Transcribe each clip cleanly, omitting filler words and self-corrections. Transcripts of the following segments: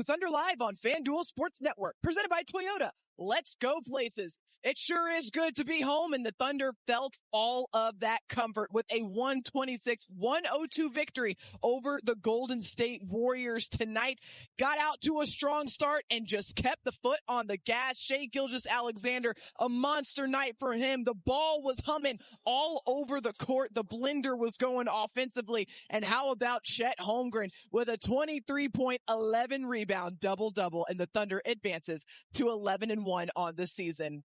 Thunder Live on FanDuel Sports Network, presented by Toyota. Let's go places. It sure is good to be home, and the Thunder felt all of that comfort with a 126-102 victory over the Golden State Warriors tonight. Got out to a strong start and just kept the foot on the gas. Shai Gilgeous-Alexander, a monster night for him. The ball was humming all over the court. The blender was going offensively. And how about Chet Holmgren with a 23-point, 11-rebound double-double, and the Thunder advances to 11-1 on the season.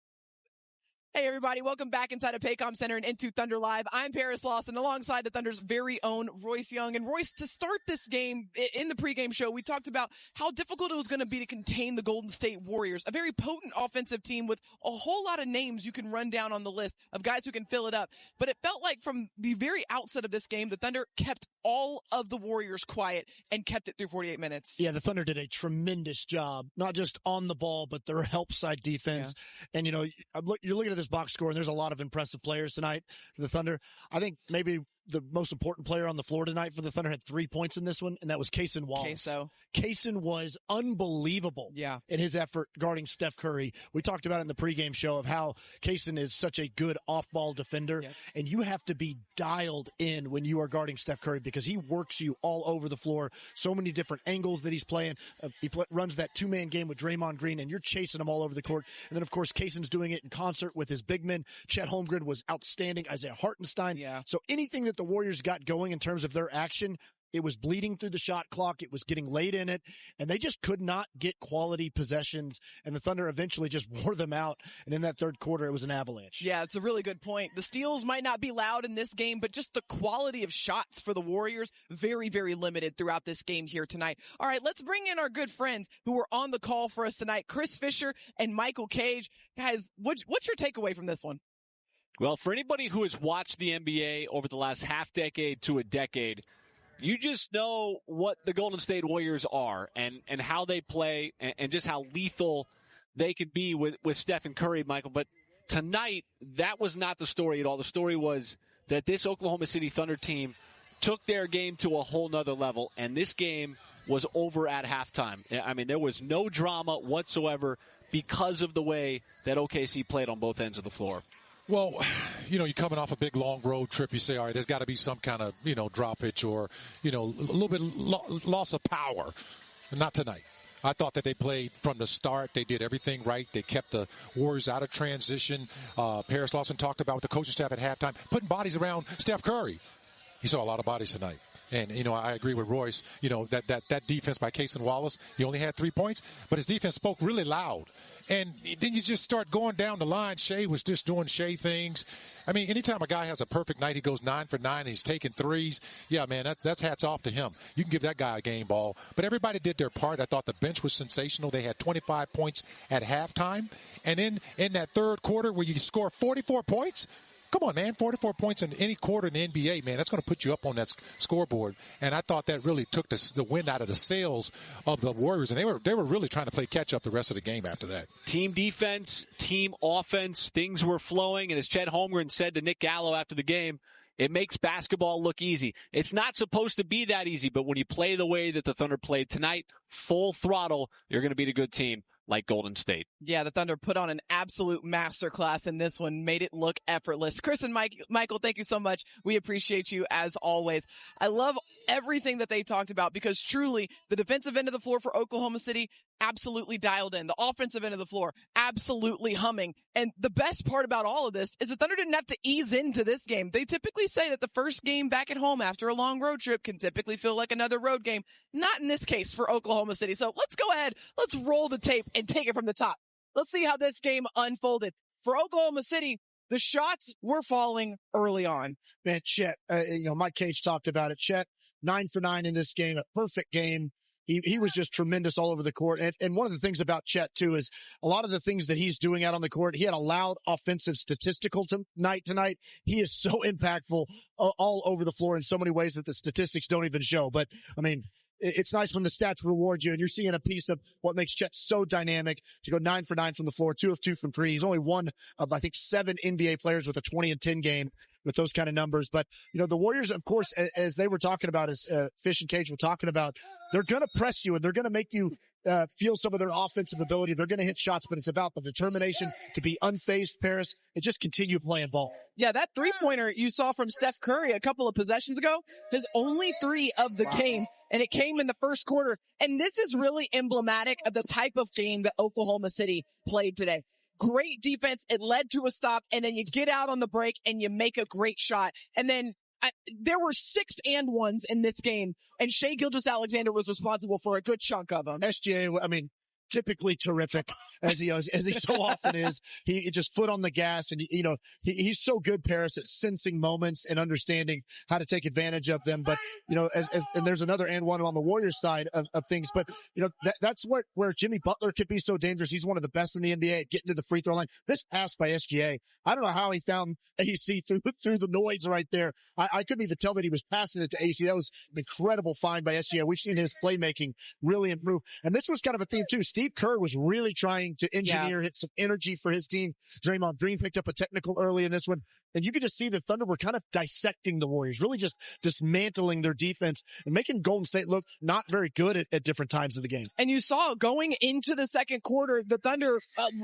Hey everybody, welcome back inside of Paycom Center and into Thunder Live. I'm Paris Lawson alongside the Thunder's very own Royce Young. And Royce, to start this game, in the pregame show, we talked about how difficult it was going to be to contain the Golden State Warriors, a very potent offensive team with a whole lot of names you can run down on the list of guys who can fill it up. But it felt like from the very outset of this game, the Thunder kept all of the Warriors quiet and kept it through 48 minutes. Yeah, the Thunder did a tremendous job, not just on the ball, but their help side defense. Yeah. And, you know, you're looking at this box score, and there's a lot of impressive players tonight for the Thunder. I think maybe the most important player on the floor tonight for the Thunder had 3 points in this one, and that was Cason Wallace. Cason was unbelievable in his effort guarding Steph Curry. We talked about it in the pregame show of how Cason is such a good off-ball defender, and you have to be dialed in when you are guarding Steph Curry because he works you all over the floor. So many different angles that he's playing. Runs that two-man game with Draymond Green, and you're chasing him all over the court. And then, of course, Cason's doing it in concert with his big men. Chet Holmgren was outstanding. Isaiah Hartenstein. So anything that the Warriors got going in terms of their action, it was bleeding through the shot clock. It was getting late in it, and they just could not get quality possessions, and the Thunder eventually just wore them out, and in that third quarter, it was an avalanche. Yeah, it's a really good point. The steals might not be loud in this game, but just the quality of shots for the Warriors, very, very limited throughout this game here tonight. All right, let's bring in our good friends who were on the call for us tonight, Chris Fisher and Michael Cage. Guys, what's your takeaway from this one? Well, for anybody who has watched the NBA over the last half decade to a decade, you just know what the Golden State Warriors are and how they play and just how lethal they can be with Steph and Curry, Michael. But tonight, that was not the story at all. The story was that this Oklahoma City Thunder team took their game to a whole nother level, and this game was over at halftime. I mean, there was no drama whatsoever because of the way that OKC played on both ends of the floor. Well, you know, you're coming off a big, long road trip. You say, all right, there's got to be some kind of, droppage or, a little bit loss of power. Not tonight. I thought that they played from the start. They did everything right. They kept the Warriors out of transition. Paris Lawson talked about with the coaching staff at halftime, putting bodies around Steph Curry. He saw a lot of bodies tonight. And, I agree with Royce, that defense by Cason Wallace, he only had 3 points, but his defense spoke really loud. And then you just start going down the line. Shai was just doing Shai things. I mean, anytime a guy has a perfect night, he goes 9 for 9, and he's taking threes. Yeah, man, that's hats off to him. You can give that guy a game ball. But everybody did their part. I thought the bench was sensational. They had 25 points at halftime. And in that third quarter where you score 44 points, come on, man, 44 points in any quarter in the NBA, man, that's going to put you up on that scoreboard. And I thought that really took the wind out of the sails of the Warriors, and they were really trying to play catch-up the rest of the game after that. Team defense, team offense, things were flowing, and as Chet Holmgren said to Nick Gallo after the game, it makes basketball look easy. It's not supposed to be that easy, but when you play the way that the Thunder played tonight, full throttle, you're going to beat a good team like Golden State. Yeah, the Thunder put on an absolute masterclass in this one, made it look effortless. Chris and Michael, thank you so much. We appreciate you as always. I love everything that they talked about because truly the defensive end of the floor for Oklahoma City absolutely dialed in. The offensive end of the floor absolutely humming. And the best part about all of this is the Thunder didn't have to ease into this game. They typically say that the first game back at home after a long road trip can typically feel like another road game. Not in this case for Oklahoma City. So let's go ahead. Let's roll the tape and take it from the top. Let's see how this game unfolded. For Oklahoma City, the shots were falling early on. Man, Chet, Mike Cage talked about it. Chet, 9 for 9 in this game, a perfect game. He was just tremendous all over the court. And one of the things about Chet, too, is a lot of the things that he's doing out on the court, he had a loud offensive statistical tonight. He is so impactful all over the floor in so many ways that the statistics don't even show. But, I mean, it's nice when the stats reward you, and you're seeing a piece of what makes Chet so dynamic to go 9 for 9 from the floor, 2 of 2 from 3. He's only one of, I think, 7 NBA players with a 20 and 10 game with those kind of numbers. But, the Warriors, of course, as they were talking about, as Fish and Cage were talking about, they're going to press you and they're going to make you feel some of their offensive ability. They're going to hit shots, but it's about the determination to be unfazed, Paris, and just continue playing ball. Yeah, that three-pointer you saw from Steph Curry a couple of possessions ago, his only three of the game, and it came in the first quarter. And this is really emblematic of the type of game that Oklahoma City played today. Great defense. It led to a stop, and then you get out on the break and you make a great shot. And then there were 6 and 1s in this game, and Shai Gilgeous-Alexander was responsible for a good chunk of them. SGA, typically terrific as he so often is. He just foot on the gas, and he's so good, Paris, at sensing moments and understanding how to take advantage of them. But and there's another and one on the Warriors side of things. But that's where Jimmy Butler could be so dangerous. He's one of the best in the NBA at getting to the free throw line. This pass by SGA, I don't know how he found AC through the noise right there. I couldn't even tell that he was passing it to AC. That was an incredible find by SGA. We've seen his playmaking really improve, and this was kind of a theme too. Steve Kerr was really trying to engineer, hit some energy for his team. Draymond Green picked up a technical early in this one. And you could just see the Thunder were kind of dissecting the Warriors, really just dismantling their defense and making Golden State look not very good at different times of the game. And you saw going into the second quarter, the Thunder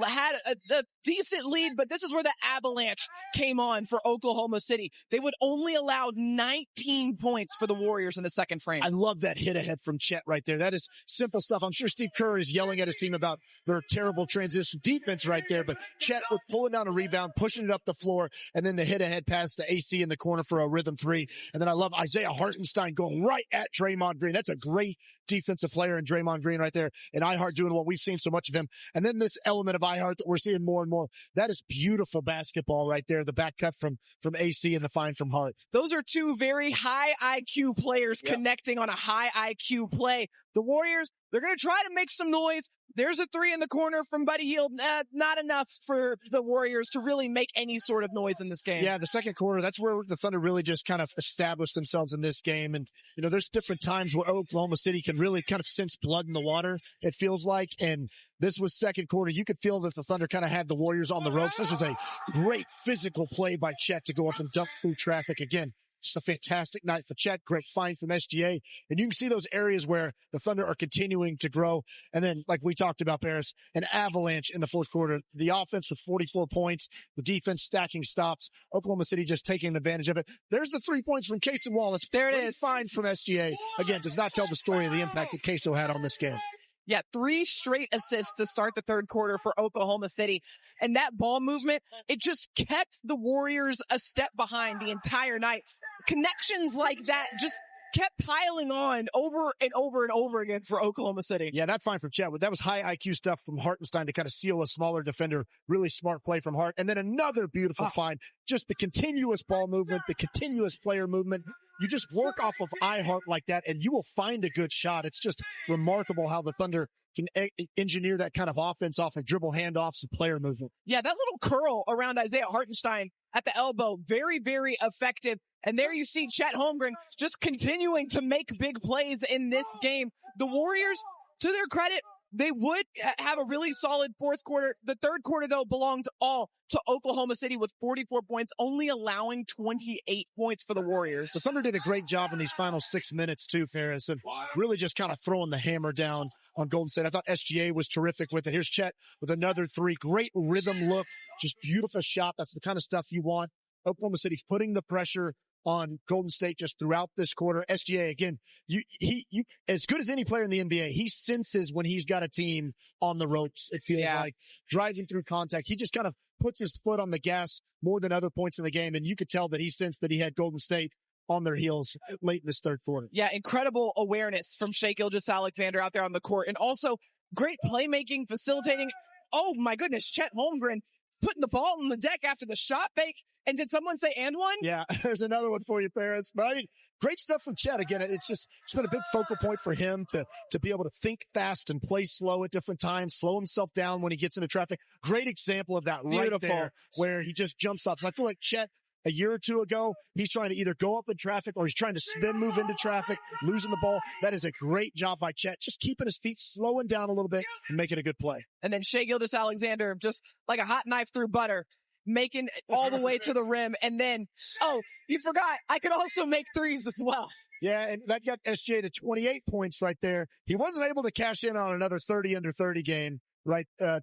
had a decent lead, but this is where the avalanche came on for Oklahoma City. They would only allow 19 points for the Warriors in the second frame. I love that hit ahead from Chet right there. That is simple stuff. I'm sure Steve Kerr is yelling at his team about their terrible transition defense right there, but Chet was pulling down a rebound, pushing it up the floor, and then the hit ahead pass to AC in the corner for a rhythm three. And then I love Isaiah Hartenstein going right at Draymond Green. That's a great defensive player in Draymond Green right there. And iHeart doing what we've seen so much of him. And then this element of iHeart that we're seeing more and more. That is beautiful basketball right there. The back cut from AC and the find from Hart. Those are two very high IQ players connecting on a high IQ play. The Warriors, they're going to try to make some noise. There's a three in the corner from Buddy Hield. Not enough for the Warriors to really make any sort of noise in this game. Yeah, the second quarter, that's where the Thunder really just kind of established themselves in this game. And, there's different times where Oklahoma City can really kind of sense blood in the water, it feels like. And this was second quarter. You could feel that the Thunder kind of had the Warriors on the ropes. This was a great physical play by Chet to go up and dump through traffic again. Just a fantastic night for Chet. Great find from SGA. And you can see those areas where the Thunder are continuing to grow. And then, like we talked about, Paris, an avalanche in the fourth quarter. The offense with 44 points, the defense stacking stops. Oklahoma City just taking advantage of it. There's the 3 points from Cason Wallace. There it is. Find from SGA. Again, does not tell the story of the impact that Caso had on this game. Yeah, 3 straight assists to start the third quarter for Oklahoma City. And that ball movement, it just kept the Warriors a step behind the entire night. Connections like that just kept piling on over and over and over again for Oklahoma City. Yeah, that find from Chet. That was high IQ stuff from Hartenstein to kind of seal a smaller defender. Really smart play from Hart. And then another beautiful find. Just the continuous ball movement, the continuous player movement. You just work off of iHeart like that, and you will find a good shot. It's just remarkable how the Thunder can engineer that kind of offense off of dribble handoffs and player movement. Yeah, that little curl around Isaiah Hartenstein at the elbow, very, very effective. And there you see Chet Holmgren just continuing to make big plays in this game. The Warriors, to their credit, they would have a really solid fourth quarter. The third quarter, though, belonged all to Oklahoma City with 44 points, only allowing 28 points for the Warriors. The Thunder did a great job in these final 6 minutes, too, Ferris, and really just kind of throwing the hammer down on Golden State. I thought SGA was terrific with it. Here's Chet with another three. Great rhythm look. Just beautiful shot. That's the kind of stuff you want. Oklahoma City putting the pressure on Golden State just throughout this quarter. SGA, again, he as good as any player in the NBA, he senses when he's got a team on the ropes, it feels like. Driving through contact. He just kind of puts his foot on the gas more than other points in the game, and you could tell that he sensed that he had Golden State on their heels late in this third quarter. Yeah, incredible awareness from Shai Gilgeous-Alexander out there on the court, and also great playmaking, facilitating. Oh, my goodness, Chet Holmgren putting the ball on the deck after the shot fake. And did someone say and one? Yeah, there's another one for you, Paris. But I mean, great stuff from Chet. Again, it's been a big focal point for him to be able to think fast and play slow at different times, slow himself down when he gets into traffic. Great example of that right there, where he just jumps up. So I feel like Chet, a year or two ago, he's trying to either go up in traffic or he's trying to spin move into traffic, losing the ball. That is a great job by Chet, just keeping his feet, slowing down a little bit and making a good play. And then Shai Gilgeous-Alexander, just like a hot knife through butter, making it all the way to the rim. And then, oh, you forgot, I could also make threes as well. Yeah, and that got SGA to 28 points right there. He wasn't able to cash in on another 30 under 30 game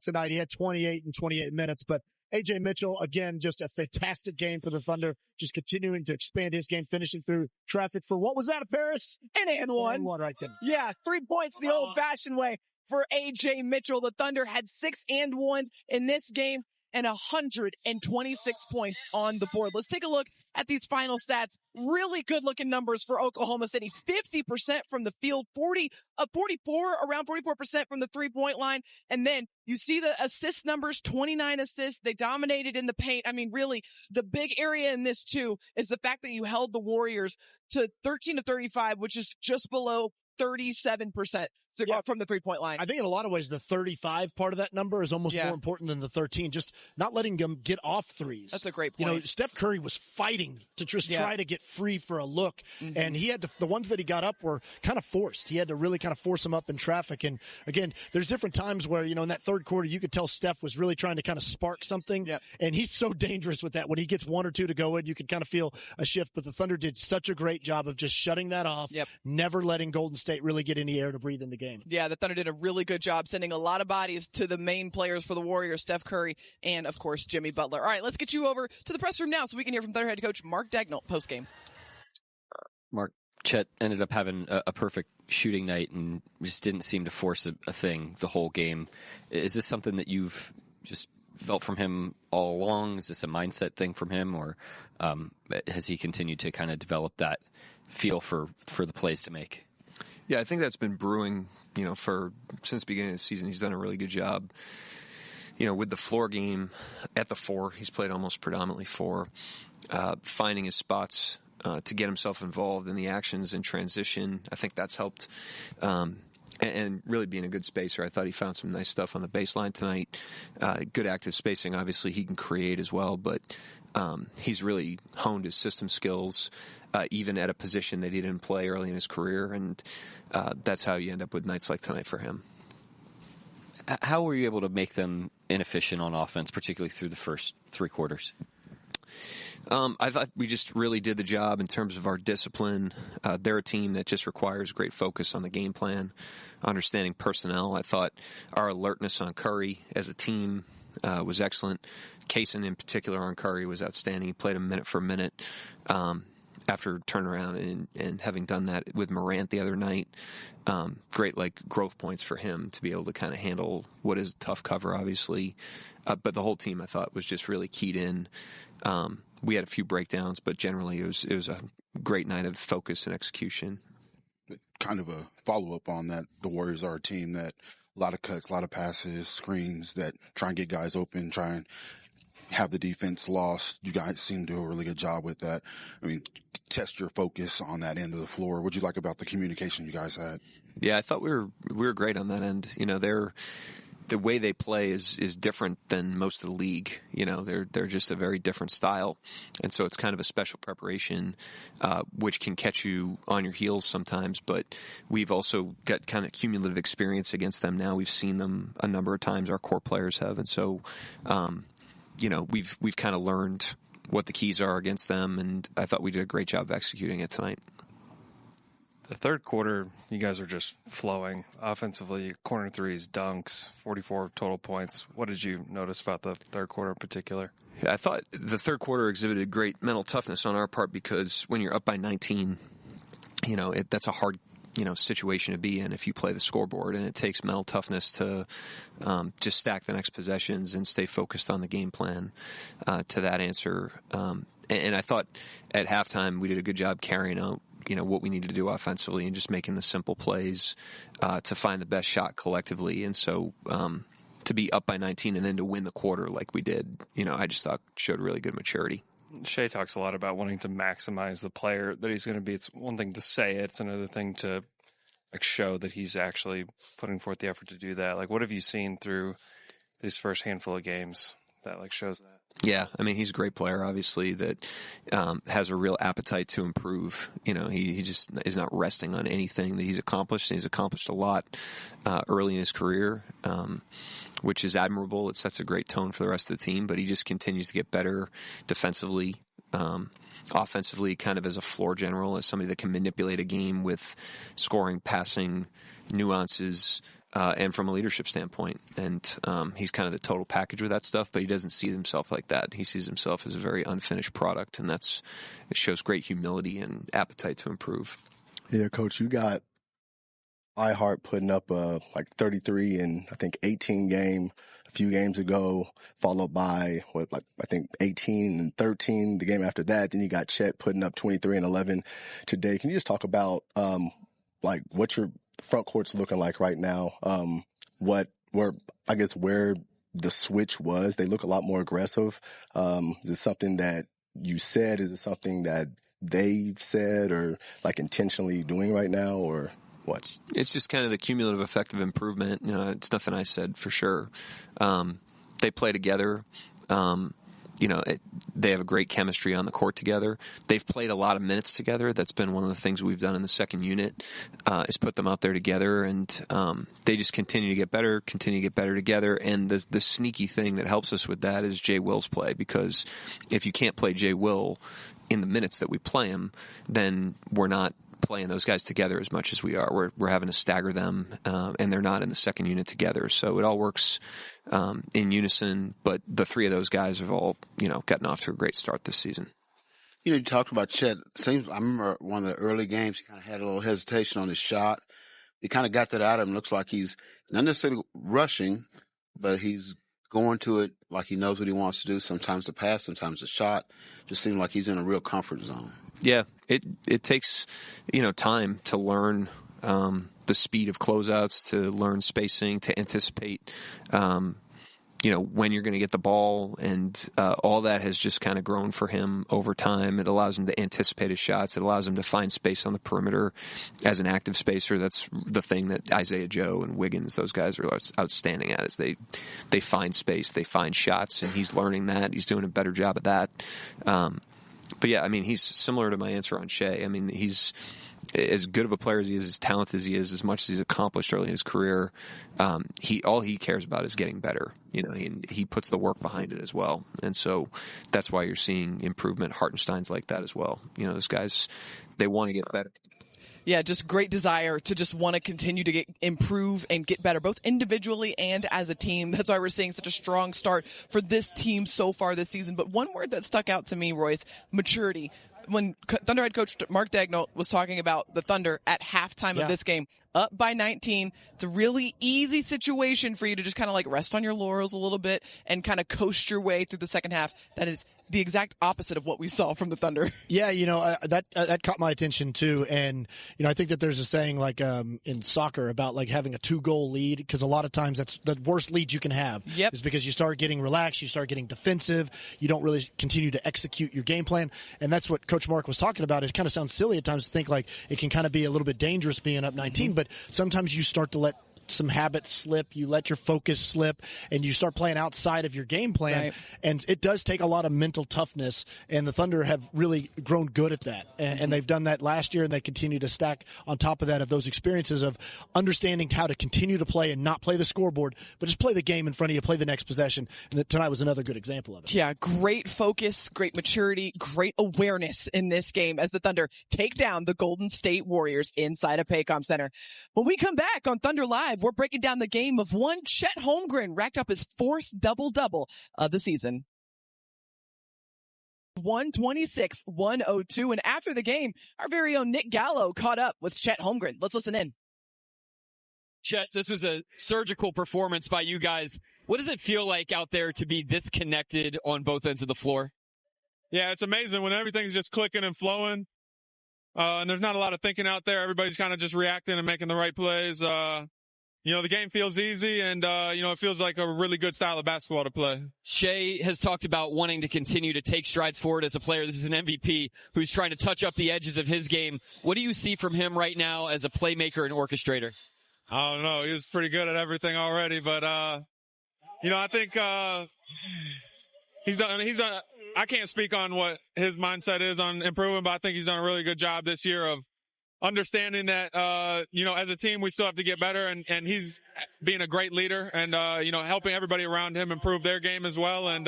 tonight. He had 28 in 28 minutes, but AJ Mitchell, again, just a fantastic game for the Thunder, just continuing to expand his game, finishing through traffic for what was that, Paris? An and one. And one right there. Yeah, 3 points the old-fashioned way for AJ Mitchell. The Thunder had 6 and ones in this game and 126 points on the board. Let's take a look at these final stats. Really good-looking numbers for Oklahoma City. 50% from the field, around 44% from the three-point line. And then you see the assist numbers, 29 assists. They dominated in the paint. I mean, really, the big area in this, too, is the fact that you held the Warriors to 13 of 35, which is just below 37% from the three-point line. I think in a lot of ways, the 35 part of that number is almost more important than the 13. Just not letting them get off threes. That's a great point. You know, Steph Curry was fighting to just try to get free for a look. Mm-hmm. And he had the ones that he got up were kind of forced. He had to really kind of force them up in traffic. And again, there's different times where, you know, in that third quarter, you could tell Steph was really trying to kind of spark something. Yep. And he's so dangerous with that. When he gets 1 or 2 to go in, you could kind of feel a shift. But the Thunder did such a great job of just shutting that off. Yep. Never letting Golden State really get any air to breathe in the game. Yeah, the Thunder did a really good job sending a lot of bodies to the main players for the Warriors, Steph Curry and, of course, Jimmy Butler. All right, let's get you over to the press room now so we can hear from Thunder head coach Mark Daigneault postgame. Mark, Chet ended up having a perfect shooting night and just didn't seem to force a thing the whole game. Is this something that you've just felt from him all along? Is this a mindset thing from him, or has he continued to kind of develop that feel for the plays to make? Yeah, I think that's been brewing, you know, since the beginning of the season. He's done a really good job, you know, with the floor game at the 4. He's played almost predominantly 4, finding his spots to get himself involved in the actions and transition. I think that's helped, and really being a good spacer. I thought he found some nice stuff on the baseline tonight. Good active spacing. Obviously, he can create as well, but he's really honed his system skills, even at a position that he didn't play early in his career, and that's how you end up with nights like tonight for him. How were you able to make them inefficient on offense, particularly through the first 3 quarters? I thought we just really did the job in terms of our discipline. They're a team that just requires great focus on the game plan, understanding personnel. I thought our alertness on Curry as a team was excellent. Kaysen in particular on Curry was outstanding. He played a minute for a minute after turnaround and having done that with Morant the other night. Great growth points for him to be able to kind of handle what is a tough cover, obviously. But the whole team, I thought, was just really keyed in. We had a few breakdowns, but generally it was a great night of focus and execution. Kind of a follow-up on that, the Warriors are a team that a lot of cuts, a lot of passes, screens that try and get guys open, try and have the defense lost. You guys seem to do a really good job with that. I mean, test your focus on that end of the floor. What'd you like about the communication you guys had? Yeah, I thought we were great on that end. You know, the way they play is different than most of the league. You know, they're just a very different style. And so it's kind of a special preparation, which can catch you on your heels sometimes. But we've also got kind of cumulative experience against them now. We've seen them a number of times, our core players have. And so, you know, we've kind of learned what the keys are against them. And I thought we did a great job of executing it tonight. The third quarter, you guys are just flowing offensively. Corner threes, dunks, 44 total points. What did you notice about the third quarter in particular? Yeah, I thought the third quarter exhibited great mental toughness on our part because when you're up by 19, you know, that's a hard, you know, situation to be in if you play the scoreboard, and it takes mental toughness to just stack the next possessions and stay focused on the game plan to that answer. And I thought at halftime we did a good job carrying out, you know, what we needed to do offensively and just making the simple plays to find the best shot collectively. And so to be up by 19 and then to win the quarter like we did, you know, I just thought showed really good maturity. Shai talks a lot about wanting to maximize the player that he's going to be. It's one thing to say it. It's another thing to show that he's actually putting forth the effort to do that. Like, what have you seen through these first handful of games that like shows that. Yeah, I mean, he's a great player, obviously, that has a real appetite to improve. You know, he just is not resting on anything that he's accomplished. He's accomplished a lot early in his career, which is admirable. It sets a great tone for the rest of the team, but he just continues to get better defensively, offensively, kind of as a floor general, as somebody that can manipulate a game with scoring, passing, nuances, and from a leadership standpoint. And he's kind of the total package with that stuff, but he doesn't see himself like that. He sees himself as a very unfinished product, and it shows great humility and appetite to improve. Yeah, Coach, you got iHeart putting up like 33 in, I think, 18 game a few games ago, followed by, I think 18 and 13 the game after that. Then you got Chet putting up 23 and 11 today. Can you just talk about what your front court's looking like right now? Where the switch was? They look a lot more aggressive. Is it something that you said? Is it something that they've said or like intentionally doing right now, or what? It's just kind of the cumulative effect of improvement. You know, it's nothing I said for sure. They play together. They have a great chemistry on the court together. They've played a lot of minutes together. That's been one of the things we've done in the second unit, is put them out there together, and they just continue to get better together. And the sneaky thing that helps us with that is Jay Will's play, because if you can't play Jay Will in the minutes that we play him, then we're not playing those guys together as much as we are. We're having to stagger them, and they're not in the second unit together. So it all works in unison, but the three of those guys have all, gotten off to a great start this season. You talked about Chet. I remember one of the early games, he kind of had a little hesitation on his shot. He kind of got that out of him. Looks like he's not necessarily rushing, but he's going to it like he knows what he wants to do. Sometimes the pass, sometimes the shot. Just seems like he's in a real comfort zone. Yeah, it takes, time to learn the speed of closeouts, to learn spacing, to anticipate, when you're going to get the ball, and all that has just kind of grown for him over time. It allows him to anticipate his shots. It allows him to find space on the perimeter as an active spacer. That's the thing that Isaiah Joe and Wiggins, those guys, are outstanding at, is they find space, they find shots, and he's learning that. He's doing a better job of that. But yeah, I mean, he's similar to my answer on Shai. I mean, he's as good of a player as he is, as talented as he is, as much as he's accomplished early in his career. All he cares about is getting better. He puts the work behind it as well, and so that's why you're seeing improvement. Hartenstein's like that as well. Those guys, they want to get better. Yeah, just great desire to just want to continue to improve and get better, both individually and as a team. That's why we're seeing such a strong start for this team so far this season. But one word that stuck out to me, Royce, maturity. When Thunder head coach Mark Daigneault was talking about the Thunder at halftime of this game, up by 19, it's a really easy situation for you to just kind of like rest on your laurels a little bit and kind of coast your way through the second half. That is the exact opposite of what we saw from the Thunder. Yeah, that caught my attention too. And, I think that there's a saying like in soccer about like having a 2-goal lead, because a lot of times that's the worst lead you can have. Yep. Is because you start getting relaxed, you start getting defensive, you don't really continue to execute your game plan. And that's what Coach Mark was talking about. It kind of sounds silly at times to think like it can kind of be a little bit dangerous being up 19, but sometimes you start to let some habits slip, you let your focus slip, and you start playing outside of your game plan. Right. And it does take a lot of mental toughness, and the Thunder have really grown good at that. And they've done that last year, and they continue to stack on top of that, of those experiences of understanding how to continue to play and not play the scoreboard, but just play the game in front of you, play the next possession. And tonight was another good example of it. Yeah, great focus, great maturity, great awareness in this game as the Thunder take down the Golden State Warriors inside of Paycom Center. When we come back on Thunder Live, we're breaking down the game of one. Chet Holmgren racked up his 4th double-double of the season. 126-102. And after the game, our very own Nick Gallo caught up with Chet Holmgren. Let's listen in. Chet, this was a surgical performance by you guys. What does it feel like out there to be this connected on both ends of the floor? Yeah, it's amazing when everything's just clicking and flowing. And there's not a lot of thinking out there. Everybody's kind of just reacting and making the right plays. The game feels easy, and, it feels like a really good style of basketball to play. Shai has talked about wanting to continue to take strides forward as a player. This is an MVP who's trying to touch up the edges of his game. What do you see from him right now as a playmaker and orchestrator? I don't know. He was pretty good at everything already, but, I think, I can't speak on what his mindset is on improving, but I think he's done a really good job this year of understanding that, as a team, we still have to get better, and he's being a great leader and, helping everybody around him improve their game as well. And,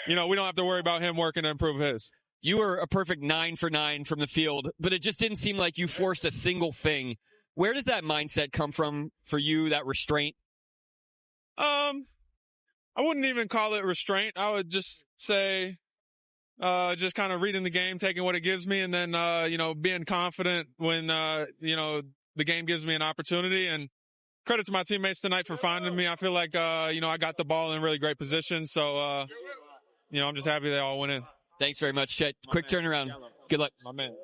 we don't have to worry about him working to improve his. You were a perfect 9 for 9 from the field, but it just didn't seem like you forced a single thing. Where does that mindset come from for you, that restraint? I wouldn't even call it restraint. I would just say, just kind of reading the game, taking what it gives me, and then, being confident when, the game gives me an opportunity. And credit to my teammates tonight for finding me. I feel like, I got the ball in really great position. So, I'm just happy they all went in. Thanks very much, Chet. Quick turnaround. Good luck. My man.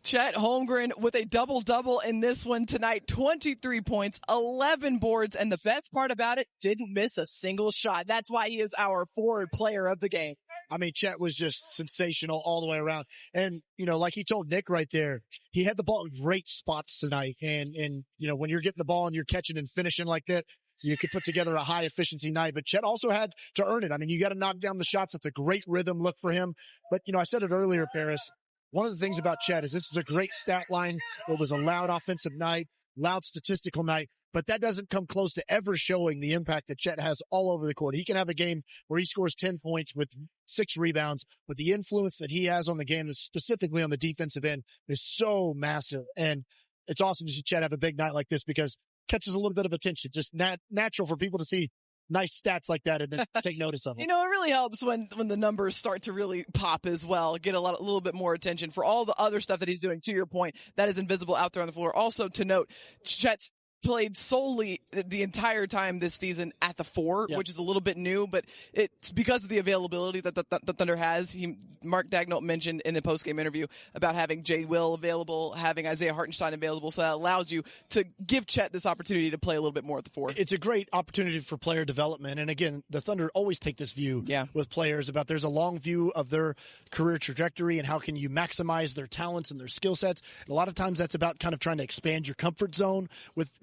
Chet Holmgren with a double-double in this one tonight. 23 points, 11 boards, and the best part about it, didn't miss a single shot. That's why he is our forward player of the game. I mean, Chet was just sensational all the way around. And, like he told Nick right there, he had the ball in great spots tonight. And when you're getting the ball and you're catching and finishing like that, you could put together a high efficiency night, but Chet also had to earn it. I mean, you got to knock down the shots. That's a great rhythm look for him. But, I said it earlier, Paris. One of the things about Chet is this is a great stat line. It was a loud offensive night, loud statistical night, but that doesn't come close to ever showing the impact that Chet has all over the court. He can have a game where he scores 10 points with 6 rebounds, but the influence that he has on the game, specifically on the defensive end, is so massive. And it's awesome to see Chet have a big night like this because catches a little bit of attention. Just natural for people to see nice stats like that and then take notice of them. It really helps when the numbers start to really pop as well, get a little bit more attention for all the other stuff that he's doing. To your point, that is invisible out there on the floor. Also to note, Chet's played solely the entire time this season at the 4, which is a little bit new, but it's because of the availability that the Thunder has. Mark Dagnall mentioned in the postgame interview about having Jay Will available, having Isaiah Hartenstein available, so that allows you to give Chet this opportunity to play a little bit more at the 4. It's a great opportunity for player development, and again, the Thunder always take this view with players about there's a long view of their career trajectory and how can you maximize their talents and their skill sets. And a lot of times that's about kind of trying to expand your comfort zone with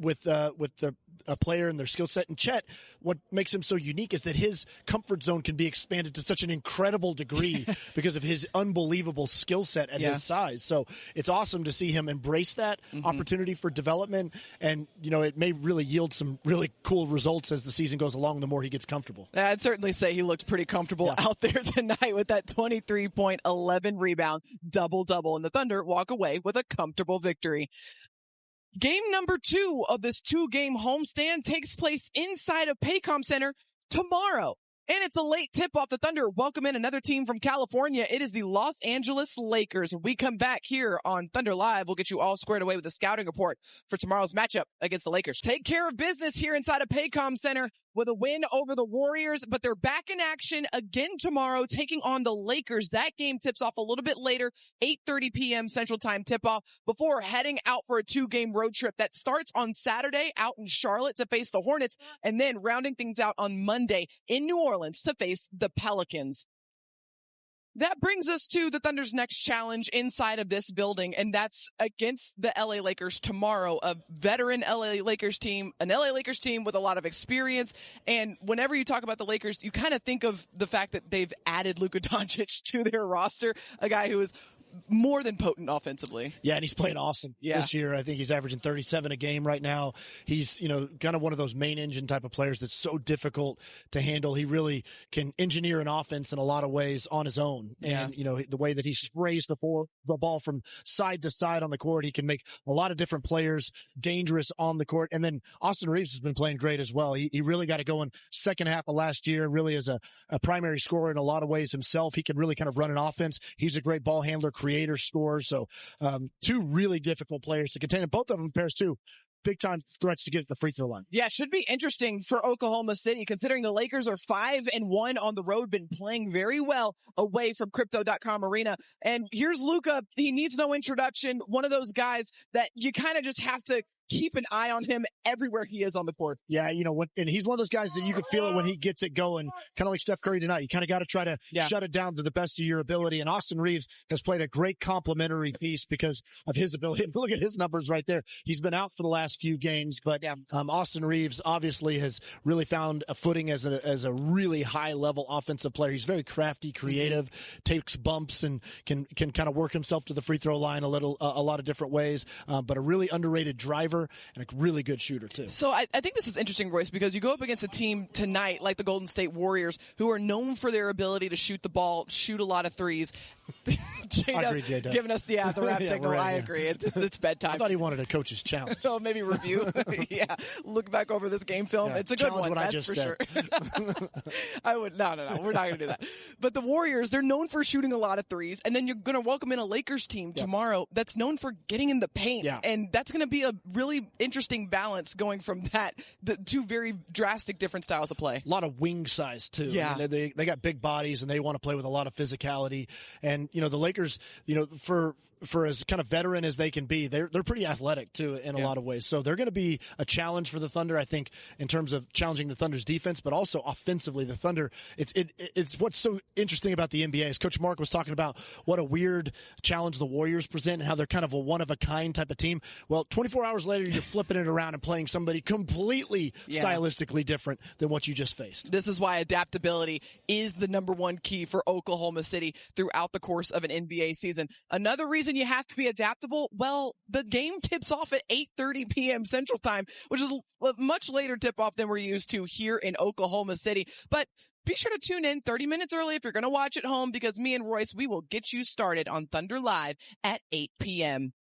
a player and their skill set. And Chet, what makes him so unique is that his comfort zone can be expanded to such an incredible degree because of his unbelievable skill set at his size. So it's awesome to see him embrace that opportunity for development. And, it may really yield some really cool results as the season goes along, the more he gets comfortable. I'd certainly say he looked pretty comfortable out there tonight with that 23-point, 11 rebound, double-double. And the Thunder walk away with a comfortable victory. Game number 2 of this 2-game homestand takes place inside of Paycom Center tomorrow. And it's a late tip-off. The Thunder welcome in another team from California. It is the Los Angeles Lakers. When we come back here on Thunder Live, we'll get you all squared away with a scouting report for tomorrow's matchup against the Lakers. Take care of business here inside of Paycom Center with a win over the Warriors, but they're back in action again tomorrow, taking on the Lakers. That game tips off a little bit later, 8:30 p.m. Central Time tip-off, before heading out for a 2-game road trip that starts on Saturday out in Charlotte to face the Hornets, and then rounding things out on Monday in New Orleans to face the Pelicans. That brings us to the Thunder's next challenge inside of this building, and that's against the LA Lakers tomorrow, a veteran LA Lakers team, an LA Lakers team with a lot of experience. And whenever you talk about the Lakers, you kind of think of the fact that they've added Luka Doncic to their roster, a guy who is more than potent offensively. Yeah, and he's playing awesome this year. I think he's averaging 37 a game right now. He's, kind of one of those main engine type of players that's so difficult to handle. He really can engineer an offense in a lot of ways on his own. And, the way that he sprays the ball from side to side on the court, he can make a lot of different players dangerous on the court. And then Austin Reeves has been playing great as well. He really got it going second half of last year, really as a primary scorer in a lot of ways himself. He can really kind of run an offense. He's a great ball handler, creator, scorer. So 2 really difficult players to contain, and both of them pairs too big-time threats to get at the free throw line. Yeah, should be interesting for Oklahoma City, considering the Lakers are 5-1 on the road, been playing very well away from Crypto.com Arena. And here's Luka. He needs no introduction. One of those guys that you kind of just have to keep an eye on him everywhere he is on the court. Yeah, and he's one of those guys that you can feel it when he gets it going, kind of like Steph Curry tonight. You kind of got to try to shut it down to the best of your ability. And Austin Reeves has played a great complementary piece because of his ability. Look at his numbers right there. He's been out for the last few games, but Austin Reeves obviously has really found a footing as a really high level offensive player. He's very crafty, creative, takes bumps, and can kind of work himself to the free throw line a lot of different ways. But a really underrated driver and a really good shooter too. So I think this is interesting, Royce, because you go up against a team tonight like the Golden State Warriors, who are known for their ability to shoot the ball, shoot a lot of threes. J-Dub giving us the rap signal. I agree. It's bedtime. I thought he wanted a coach's challenge. So maybe review. Yeah. Look back over this game film. Yeah. It's a good one. What that's I just for said. Sure. I would. No. We're not going to do that. But the Warriors, they're known for shooting a lot of threes. And then you're going to welcome in a Lakers team tomorrow that's known for getting in the paint. Yeah. And that's going to be a really interesting balance going from the two very drastic different styles of play. A lot of wing size too. Yeah. I mean, they got big bodies and they want to play with a lot of physicality. And, the Lakers, for as kind of veteran as they can be, they're pretty athletic too in a lot of ways. So they're going to be a challenge for the Thunder, I think, in terms of challenging the Thunder's defense, but also offensively. The Thunder, it's what's so interesting about the NBA is Coach Mark was talking about what a weird challenge the Warriors present and how they're kind of a one of a kind type of team. Well, 24 hours later, you're flipping it around and playing somebody completely stylistically different than what you just faced. This is why adaptability is the number one key for Oklahoma City throughout the course of an NBA season. Another reason you have to be adaptable, well, the game tips off at 8:30 p.m. Central Time, which is a much later tip-off than we're used to here in Oklahoma City. But be sure to tune in 30 minutes early if you're going to watch at home, because me and Royce, we will get you started on Thunder Live at 8 p.m.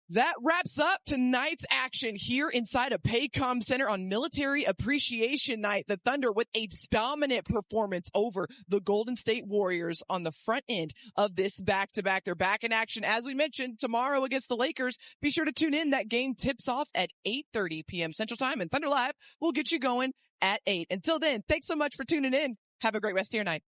That wraps up tonight's action here inside of Paycom Center on Military Appreciation Night. The Thunder with a dominant performance over the Golden State Warriors on the front end of this back-to-back. They're back in action, as we mentioned, tomorrow against the Lakers. Be sure to tune in. That game tips off at 8:30 p.m. Central Time, and Thunder Live will get you going at 8. Until then, thanks so much for tuning in. Have a great rest of your night.